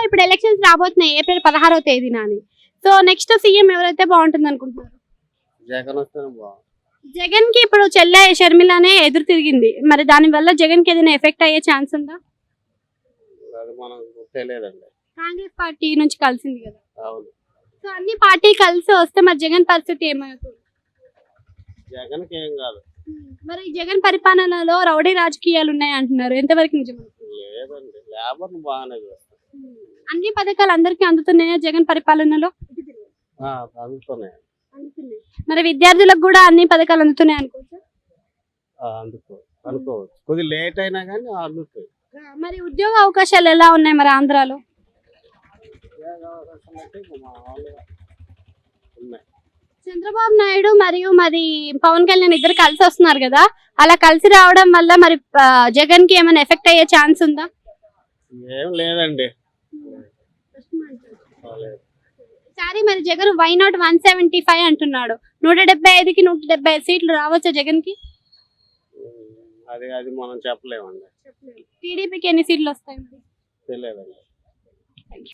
ఇప్పుడు ఎలక్షన్స్ రాబోతున్నాయి ఏప్రిల్ 16వ తేదీన అని. సో నెక్స్ట్ సీఎం ఎవరైతే బాగుంటుంది అనుకుంటున్నారు? జగన్ వస్తేనే బాగుంది. జగన్ కి ఇప్పుడు చెల్లె షర్మిలనే ఎదురు తిరిగింది. మరి దాని వల్ల జగన్ కి ఏదైనా ఎఫెక్ట్ అయ్యే ఛాన్స్ ఉందా? అది మనకు తెలియదండి. కాంగ్రెస్ పార్టీ నుంచి కలిసింది కదా. అవును. సో అన్ని పార్టీ కలిసి వస్తే మరి జగన్ పరిస్థితి ఏమవుతుంది? జగన్కి ఏం కాదు. మరి జగన్ పరిపాలనలో రౌడీ రాజకీయాలు ఉన్నాయి అంటున్నారు, ఎంతవరకు నిజం? లేదండి, లేబర్ బాగానే చేస్తారు. అన్ని పథకాలు అందరికీ అందుతున్నాయా జగన్ పరిపాలనలో? అందుతున్నాయి. మరి విద్యార్థులకు కూడా అన్ని పథకాలు అందుతున్నాయి అనుకోవచ్చు. అనుకోవచ్చు, కొద్దిగా లేట్ అయినా కానీ అందుతాయి. మరి ఉద్యోగ అవకాశాలు ఎలా ఉన్నాయి మరి ఆంధ్రాలో? చంద్రబాబు నాయుడు మరియు మరి పవన్ కళ్యాణ్ ఇద్దరు కలిసి వస్తున్నారు కదా, అలా కలిసి రావడం వల్ల మరి జగన్ కి ఏమైనా ఎఫెక్ట్ అయ్యే ఛాన్స్ ఉందా? ఏం లేదండి. సారీ, మరి జగన్ వై నాట్ 175 అంటున్నాడు. 175కి 175 సీట్లు రావచ్చా జగన్ కి? అది మనం చెప్పలేమండి. టీడీపీకి ఎన్ని సీట్లు వస్తాయి? తెలియదండి.